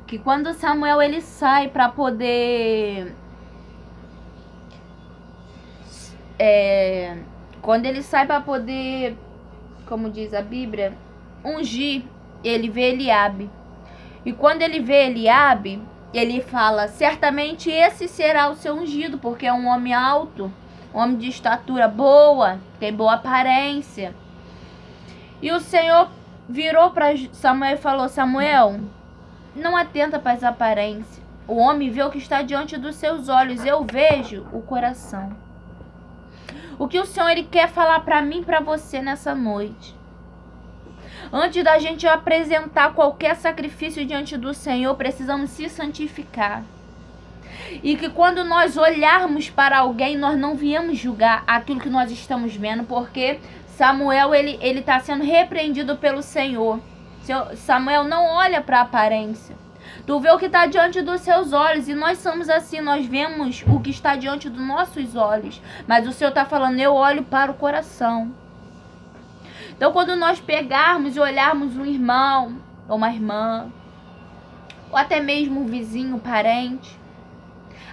que quando Samuel ele sai para poder quando ele sai para poder, como diz a Bíblia, ungir, ele vê Eliabe. E quando ele vê Eliabe, ele fala: certamente esse será o seu ungido, porque é um homem alto, um homem de estatura boa, tem boa aparência. E o Senhor virou para Samuel e falou: Samuel, não atenta para as aparências. O homem vê o que está diante dos seus olhos, eu vejo o coração. O que o Senhor ele quer falar para mim e para você nessa noite? Antes da gente apresentar qualquer sacrifício diante do Senhor, precisamos se santificar. E que quando nós olharmos para alguém, nós não viemos julgar aquilo que nós estamos vendo, porque Samuel ele está sendo repreendido pelo Senhor. Samuel não olha para a aparência. Tu vê o que está diante dos seus olhos, e nós somos assim, nós vemos o que está diante dos nossos olhos. Mas o Senhor está falando: eu olho para o coração. Então, quando nós pegarmos e olharmos um irmão ou uma irmã, ou até mesmo um vizinho, um parente,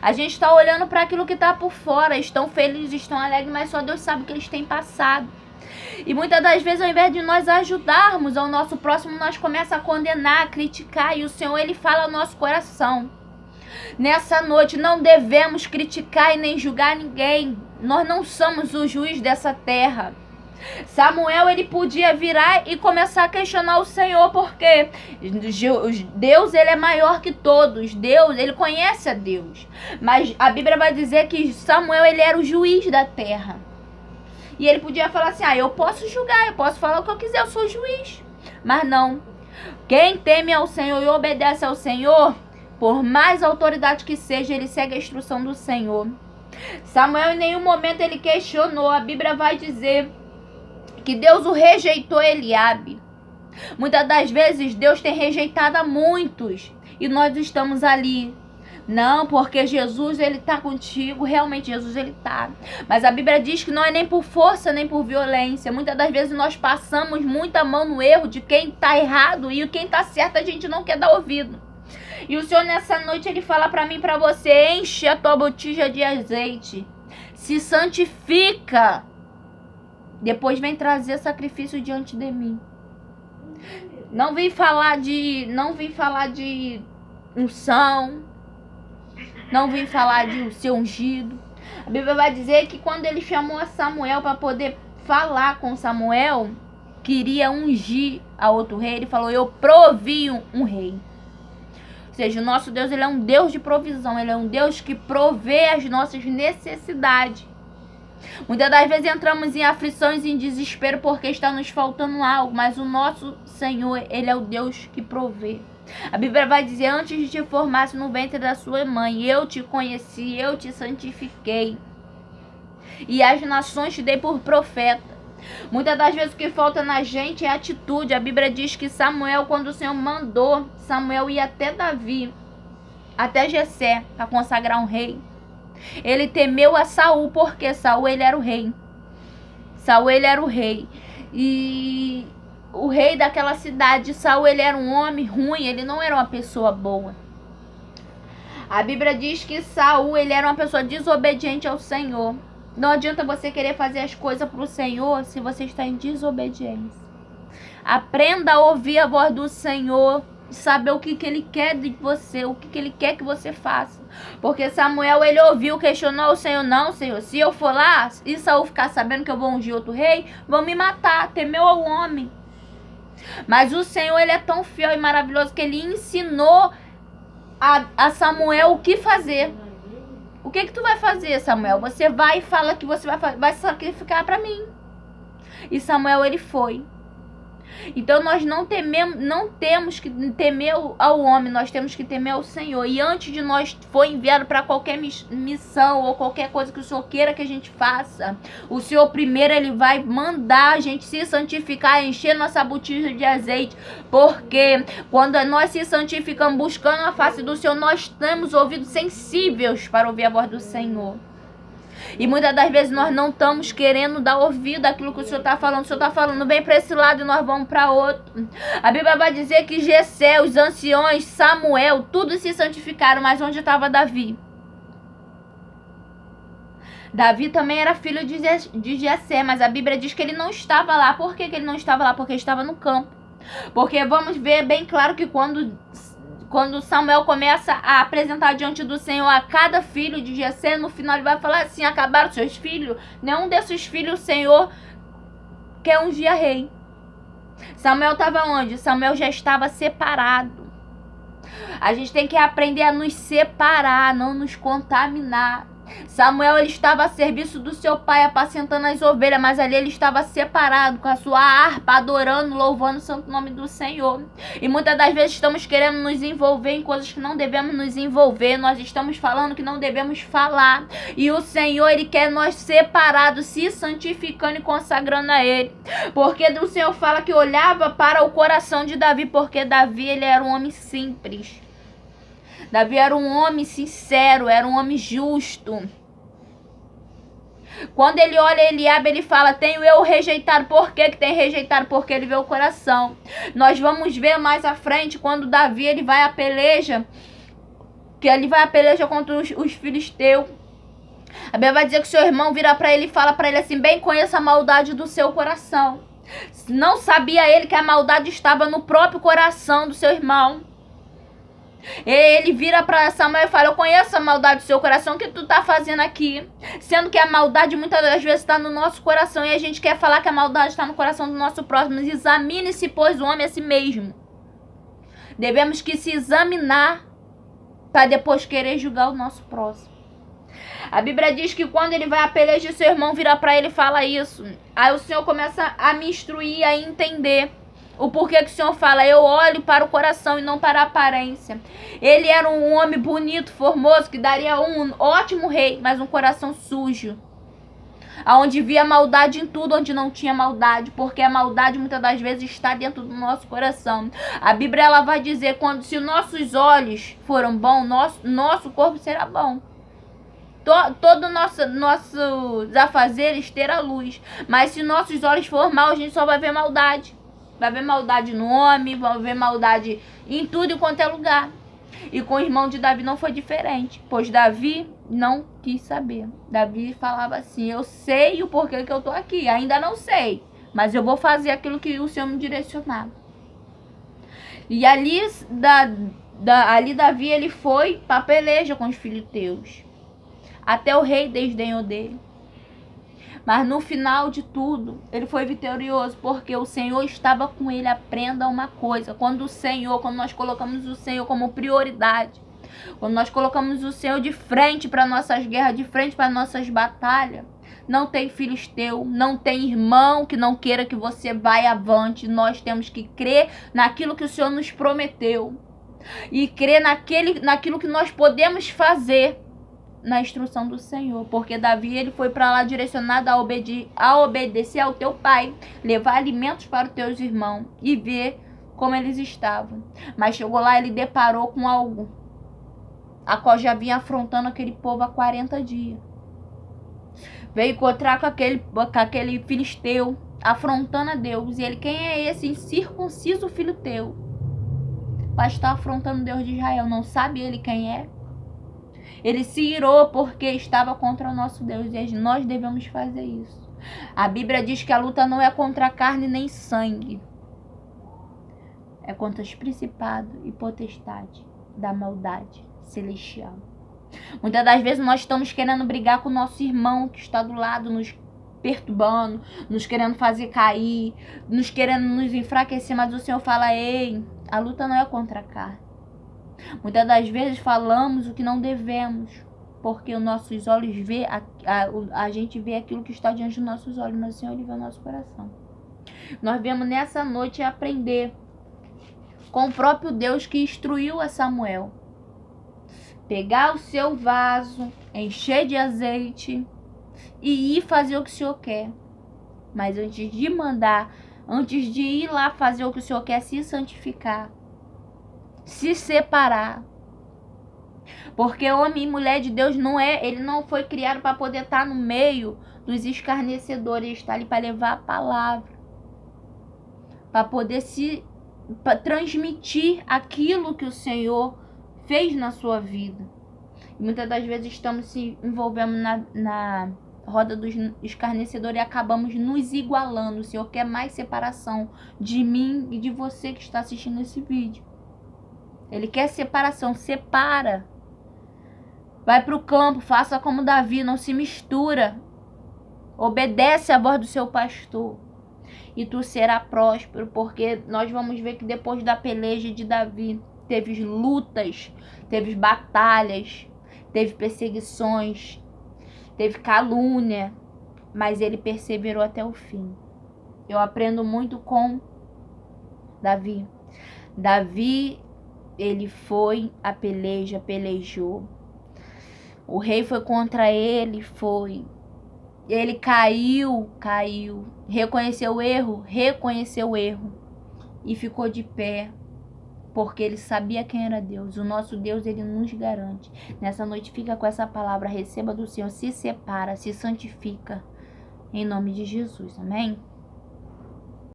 a gente está olhando para aquilo que está por fora. Estão felizes, estão alegres, mas só Deus sabe o que eles têm passado. E muitas das vezes, ao invés de nós ajudarmos ao nosso próximo, nós começamos a condenar, a criticar. E o Senhor, ele fala ao nosso coração: nessa noite não devemos criticar e nem julgar ninguém. Nós não somos o juiz dessa terra. Samuel ele podia virar e começar a questionar o Senhor, porque Deus ele é maior que todos. Deus, ele conhece a Deus. Mas a Bíblia vai dizer que Samuel ele era o juiz da terra. E ele podia falar assim: eu posso julgar, eu posso falar o que eu quiser, eu sou juiz. Mas não. Quem teme ao Senhor e obedece ao Senhor, por mais autoridade que seja, ele segue a instrução do Senhor. Samuel em nenhum momento ele questionou. A Bíblia vai dizer que Deus o rejeitou Eliabe. Muitas das vezes Deus tem rejeitado a muitos e nós estamos ali. Não, porque Jesus ele está contigo. Realmente Jesus ele está. Mas a Bíblia diz que não é nem por força nem por violência. Muitas das vezes nós passamos muita mão no erro de quem está errado, e quem está certo a gente não quer dar ouvido. E o Senhor nessa noite ele fala para mim e para você: enche a tua botija de azeite, se santifica, depois vem trazer sacrifício diante de mim. Não vim falar de unção, não vim falar de ser ungido. A Bíblia vai dizer que quando ele chamou a Samuel para poder falar com Samuel, queria ungir a outro rei, ele falou: eu provi um rei. Ou seja, o nosso Deus ele é um Deus de provisão, ele é um Deus que provê as nossas necessidades. Muitas das vezes entramos em aflições e em desespero porque está nos faltando algo, mas o nosso Senhor, ele é o Deus que provê. A Bíblia vai dizer: antes de te formasse no ventre da sua mãe, eu te conheci, eu te santifiquei, e as nações te dei por profeta. Muitas das vezes o que falta na gente é atitude. A Bíblia diz que Samuel, quando o Senhor mandou Samuel ir até Davi, até Jessé, para consagrar um rei, ele temeu a Saul, porque Saul ele era o rei. Saul ele era o rei. E o rei daquela cidade, Saul ele era um homem ruim, ele não era uma pessoa boa. A Bíblia diz que Saul ele era uma pessoa desobediente ao Senhor. Não adianta você querer fazer as coisas para o Senhor se você está em desobediência. Aprenda a ouvir a voz do Senhor, saber o que ele quer de você, o que ele quer que você faça. Porque Samuel ele ouviu, questionou o Senhor: não, Senhor, se eu for lá e Saul ficar sabendo que eu vou ungir outro rei, vão me matar. Temeu ao homem. Mas o Senhor ele é tão fiel e maravilhoso que ele ensinou a Samuel o que fazer. O que tu vai fazer, Samuel? Você vai e fala que você vai sacrificar para mim. E Samuel ele foi. Então nós não temos que temer ao homem, nós temos que temer ao Senhor. E antes de nós for enviado para qualquer missão ou qualquer coisa que o Senhor queira que a gente faça, o Senhor primeiro ele vai mandar a gente se santificar, encher nossa botija de azeite. Porque quando nós se santificamos buscando a face do Senhor, nós temos ouvidos sensíveis para ouvir a voz do Senhor. E muitas das vezes nós não estamos querendo dar ouvido àquilo que o Senhor está falando. O Senhor está falando, vem para esse lado e nós vamos para outro. A Bíblia vai dizer que Jessé, os anciões, Samuel, tudo se santificaram. Mas onde estava Davi? Davi também era filho de Jessé, mas a Bíblia diz que ele não estava lá. Por que ele não estava lá? Porque ele estava no campo. Porque vamos ver bem claro que quando Samuel começa a apresentar diante do Senhor a cada filho de Jessé, no final ele vai falar assim, acabaram seus filhos? Nenhum desses filhos o Senhor quer ungir a rei. Samuel estava onde? Samuel já estava separado. A gente tem que aprender a nos separar, não nos contaminar. Samuel, ele estava a serviço do seu pai, apacentando as ovelhas, mas ali ele estava separado, com a sua harpa, adorando, louvando o santo nome do Senhor. E muitas das vezes estamos querendo nos envolver em coisas que não devemos nos envolver, nós estamos falando que não devemos falar. E o Senhor, ele quer nós separados, se santificando e consagrando a ele. Porque o Senhor fala que olhava para o coração de Davi, porque Davi, ele era um homem simples. Davi era um homem sincero, era um homem justo. Quando ele olha Eliabe, ele fala, tenho eu rejeitado. Por que tem rejeitado? Porque ele vê o coração. Nós vamos ver mais à frente, quando Davi ele vai à peleja, que ele vai à peleja contra os filisteus. A Bíblia vai dizer que seu irmão vira para ele e fala para ele assim, bem conheça a maldade do seu coração. Não sabia ele que a maldade estava no próprio coração do seu irmão. Ele vira para Samuel e fala, eu conheço a maldade do seu coração, o que tu tá fazendo aqui? Sendo que a maldade muitas das vezes está no nosso coração e a gente quer falar que a maldade está no coração do nosso próximo. Examine-se, pois, o homem a si mesmo. Devemos que se examinar para depois querer julgar o nosso próximo. A Bíblia diz que quando ele vai à peleja, seu irmão vira para ele e fala isso. Aí o Senhor começa a me instruir, a entender o porquê que o Senhor fala, eu olho para o coração e não para a aparência. Ele era um homem bonito, formoso, que daria um ótimo rei, mas um coração sujo. Onde via maldade em tudo, onde não tinha maldade. Porque a maldade muitas das vezes está dentro do nosso coração. A Bíblia ela vai dizer, se nossos olhos foram bons, nosso corpo será bom. Todo nossos afazeres terá luz. Mas se nossos olhos forem maus, a gente só vai ver maldade. Vai ver maldade no homem, vai ver maldade em tudo e quanto é lugar. E com o irmão de Davi não foi diferente, pois Davi não quis saber. Davi falava assim, eu sei o porquê que eu tô aqui, ainda não sei, mas eu vou fazer aquilo que o Senhor me direcionar. E ali, ali Davi ele foi para peleja com os filisteus. Até o rei desdenhou dele. Mas no final de tudo, ele foi vitorioso, porque o Senhor estava com ele. Aprenda uma coisa, quando nós colocamos o Senhor como prioridade, quando nós colocamos o Senhor de frente para nossas guerras, de frente para nossas batalhas, não tem filisteu, não tem irmão que não queira que você vá avante. Nós temos que crer naquilo que o Senhor nos prometeu e crer naquilo que nós podemos fazer na instrução do Senhor, porque Davi ele foi para lá direcionado a obedecer ao teu pai, levar alimentos para os teus irmãos e ver como eles estavam. Mas chegou lá, ele deparou com algo a qual já vinha afrontando aquele povo há 40 dias. Veio encontrar com aquele filisteu, afrontando a Deus. E ele, quem é esse incircunciso filho teu? Vai estar afrontando Deus de Israel. Não sabe ele quem é? Ele se irou porque estava contra o nosso Deus. E nós devemos fazer isso. A Bíblia diz que a luta não é contra a carne nem sangue. É contra os principados e potestades da maldade celestial. Muitas das vezes nós estamos querendo brigar com o nosso irmão que está do lado, nos perturbando, nos querendo fazer cair, nos querendo nos enfraquecer. Mas o Senhor fala, ei, a luta não é contra a carne. Muitas das vezes falamos o que não devemos, porque os nossos olhos vê, a gente vê aquilo que está diante dos nossos olhos, mas o Senhor ele vê o nosso coração. Nós viemos nessa noite aprender com o próprio Deus que instruiu a Samuel. Pegar o seu vaso, encher de azeite e ir fazer o que o Senhor quer. Mas antes de mandar, antes de ir lá fazer o que o Senhor quer, se santificar, se separar. Porque homem e mulher de Deus ele não foi criado para poder estar no meio dos escarnecedores, ele está ali para levar a palavra, para poder pra transmitir aquilo que o Senhor fez na sua vida. E muitas das vezes estamos se envolvendo na roda dos escarnecedores e acabamos nos igualando. O Senhor quer mais separação de mim e de você que está assistindo esse vídeo. Ele quer separação, separa. Vai para o campo, faça como Davi, não se mistura. Obedece a voz do seu pastor e tu será próspero, porque nós vamos ver que depois da peleja de Davi, teve lutas, teve batalhas, teve perseguições, teve calúnia, mas ele perseverou até o fim. Eu aprendo muito com Davi. Davi, ele foi à peleja, pelejou. O rei foi contra ele, foi. Ele caiu. Reconheceu o erro. E ficou de pé. Porque ele sabia quem era Deus. O nosso Deus, ele nos garante. Nessa noite, fica com essa palavra. Receba do Senhor. Se separa, se santifica. Em nome de Jesus. Amém?